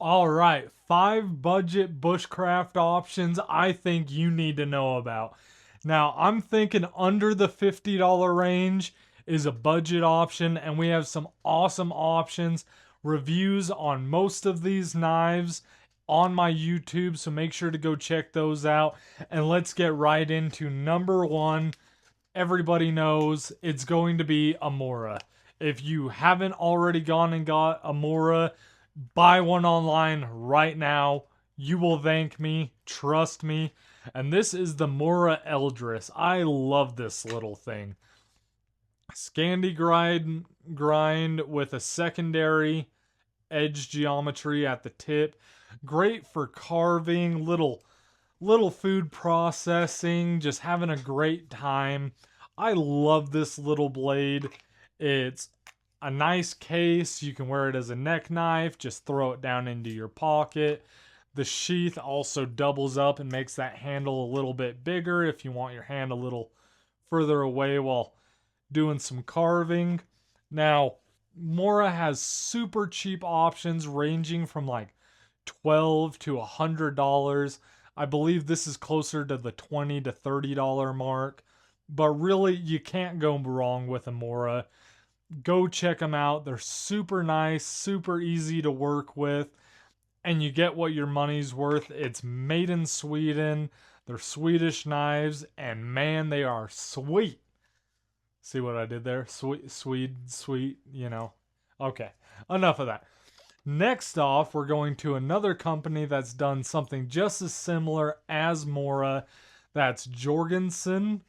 All right, 5 budget bushcraft options I think you need to know about. Now, I'm thinking under the $50 range is a budget option, and we have some awesome options, reviews on most of these knives on my YouTube, so make sure to go check those out. And let's get right into number one. Everybody knows it's going to be a Mora. If you haven't already gone and got a Mora, buy one online right now. You will thank me. Trust me. And this is the Mora Eldris. I love this little thing. Scandi grind with a secondary edge geometry at the tip. Great for carving, little food processing, just having a great time. I love this little blade. It's a nice case. You can wear it as a neck knife, just throw it down into your pocket. The sheath also doubles up and makes that handle a little bit bigger if you want your hand a little further away while doing some carving. Now, Mora has super cheap options ranging from like $12 to $100. I believe this is closer to the $20 to $30 mark. But really, you can't go wrong with a Mora. Go check them out. They're super nice, super easy to work with, and you get what your money's worth. It's made in Sweden. They're Swedish knives, and man, they are sweet. See what I did there? Sweet, you know. Okay, enough of that. Next off, we're going to another company that's done something just as similar as Mora. That's Jorgensen.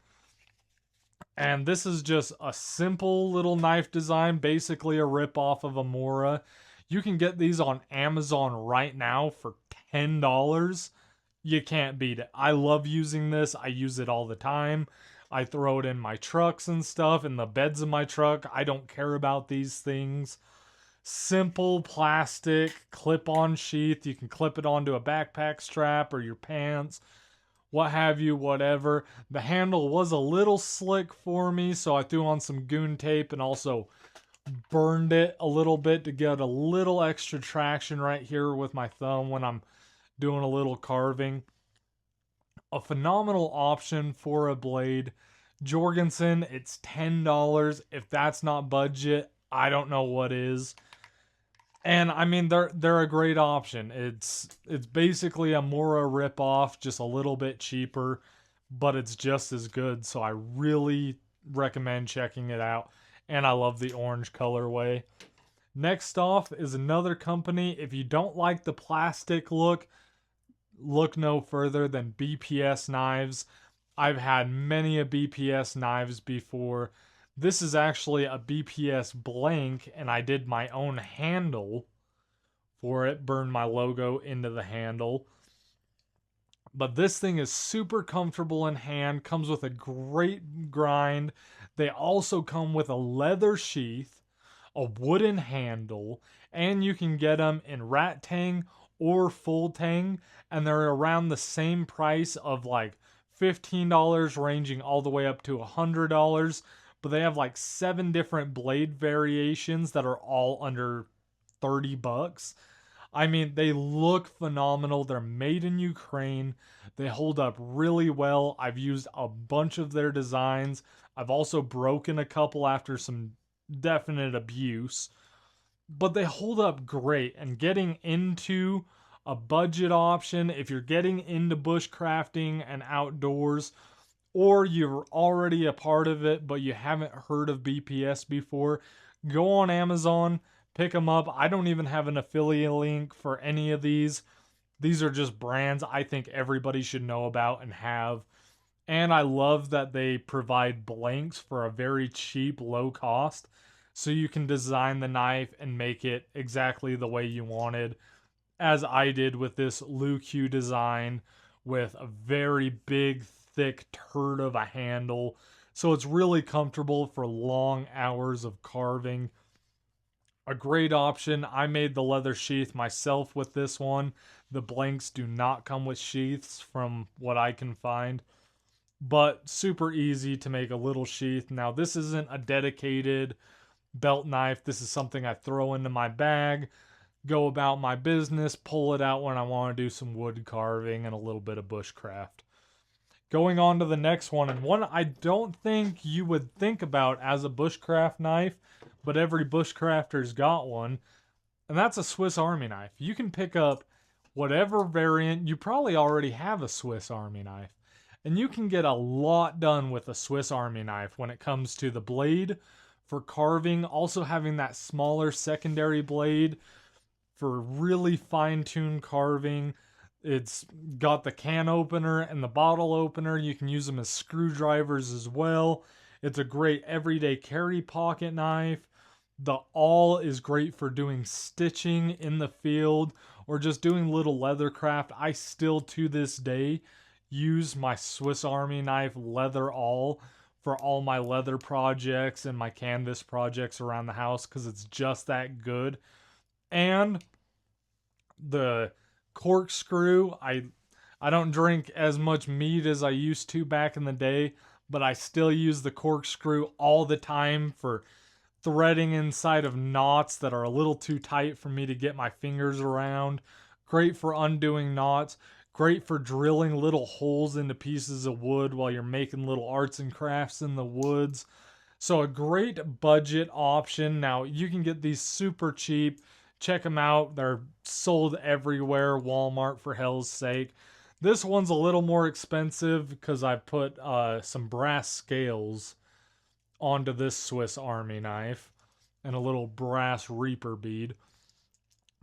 And this is just a simple little knife design, basically a rip-off of a Mora. You can get these on Amazon right now for $10. You can't beat it. I love using this. I use it all the time. I throw it in my trucks and stuff, in the beds of my truck. I don't care about these things. Simple plastic clip-on sheath. You can clip it onto a backpack strap or your pants, what have you, whatever. The handle was a little slick for me, so I threw on some goon tape and also burned it a little bit to get a little extra traction right here with my thumb when I'm doing a little carving. A phenomenal option for a blade. Jorgensen, it's $10. If that's not budget, I don't know what is. And I mean they're a great option. It's basically a Mora ripoff, just a little bit cheaper, but it's just as good. So I really recommend checking it out. And I love the orange colorway. Next off is another company. If you don't like the plastic look, look no further than BPS knives. I've had many a BPS knives before. This is actually a BPS blank, and I did my own handle for it, burned my logo into the handle. But this thing is super comfortable in hand, comes with a great grind. They also come with a leather sheath, a wooden handle, and you can get them in rat tang or full tang, and they're around the same price of like $15, ranging all the way up to $100. But they have like 7 different blade variations that are all under $30. I mean, they look phenomenal. They're made in Ukraine. They hold up really well. I've used a bunch of their designs. I've also broken a couple after some definite abuse. But they hold up great. And getting into a budget option, if you're getting into bushcrafting and outdoors, or you're already a part of it but you haven't heard of BPS before, go on Amazon, pick them up. I don't even have an affiliate link for any of these. These are just brands I think everybody should know about and have. And I love that they provide blanks for a very cheap, low cost, so you can design the knife and make it exactly the way you wanted, as I did with this Lu Q design with a very big, thick turd of a handle. So it's really comfortable for long hours of carving. A great option. I made the leather sheath myself with this one. The blanks do not come with sheaths from what I can find, but super easy to make a little sheath. Now, this isn't a dedicated belt knife. This is something I throw into my bag go about my business, pull it out when I want to do some wood carving and a little bit of bushcraft. Going on to the next one, and one I don't think you would think about as a bushcraft knife, but every bushcrafter's got one, and that's a Swiss Army knife. You can pick up whatever variant, you probably already have a Swiss Army knife, and you can get a lot done with a Swiss Army knife when it comes to the blade for carving, also having that smaller secondary blade for really fine-tuned carving. It's got the can opener and the bottle opener. You can use them as screwdrivers as well. It's a great everyday carry pocket knife. The awl is great for doing stitching in the field or just doing little leather craft. I still to this day use my Swiss Army knife leather awl for all my leather projects and my canvas projects around the house because it's just that good. And the corkscrew, I don't drink as much meat as I used to back in the day, but I still use the corkscrew all the time for threading inside of knots that are a little too tight for me to get my fingers around. Great for undoing knots. Great for drilling little holes into pieces of wood while you're making little arts and crafts in the woods. So a great budget option. Now you can get these super cheap. Check them out. They're sold everywhere. Walmart, for hell's sake. This one's a little more expensive because I put some brass scales onto this Swiss Army knife and a little brass reaper bead.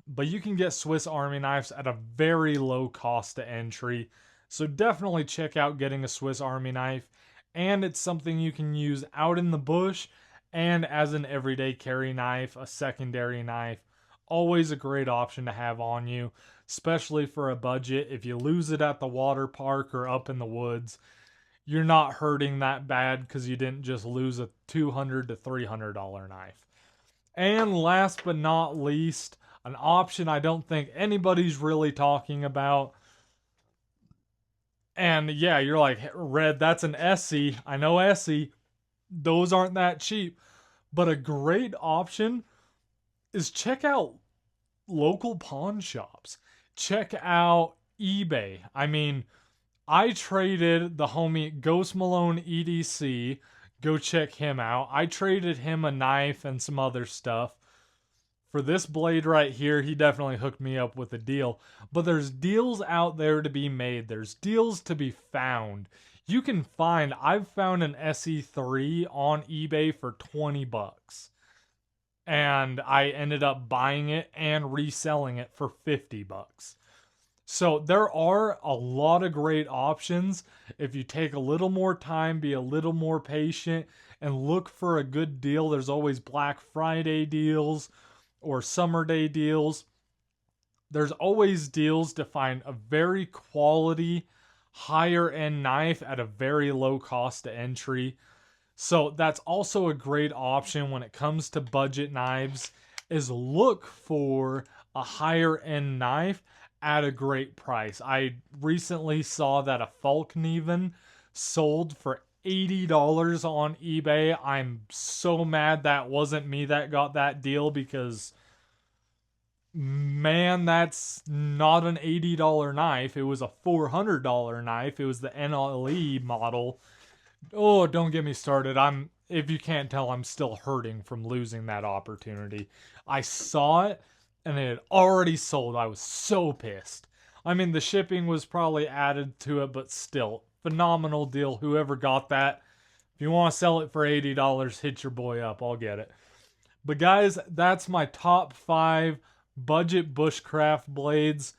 But you can get Swiss Army knives at a very low cost to entry. So definitely check out getting a Swiss Army knife. And it's something you can use out in the bush and as an everyday carry knife, a secondary knife. Always a great option to have on you, especially for a budget. If you lose it at the water park or up in the woods, you're not hurting that bad because you didn't just lose a $200 to $300 knife. And last but not least, an option I don't think anybody's really talking about. And yeah, you're like, Red, that's an Essie. I know Essie. Those aren't that cheap. But a great option is check out local pawn shops. Check out eBay. I mean, I traded the homie Ghost Malone EDC. Go check him out. I traded him a knife and some other stuff. For this blade right here, he definitely hooked me up with a deal. But there's deals out there to be made. There's deals to be found. You can find, I've found an SE3 on eBay for 20 bucks. And I ended up buying it and reselling it for 50 bucks. So there are a lot of great options. If you take a little more time, be a little more patient, and look for a good deal. There's always Black Friday deals or summer day deals. There's always deals to find a very quality, higher end knife at a very low cost to entry. So that's also a great option when it comes to budget knives, is look for a higher end knife at a great price. I recently saw that a Falkneven sold for $80 on eBay. I'm so mad that wasn't me that got that deal because, man, that's not an $80 knife. It was a $400 knife. It was the NLE model. Oh, don't get me started. If you can't tell, I'm still hurting from losing that opportunity. I saw it and it had already sold. I was so pissed. I mean, the shipping was probably added to it, but still, phenomenal deal. Whoever got that, if you want to sell it for $80, hit your boy up. I'll get it. But guys, that's my top 5 budget bushcraft blades.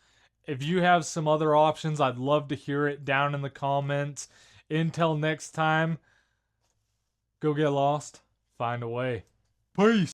If you have some other options, I'd love to hear it down in the comments. Until next time, go get lost, find a way. Peace.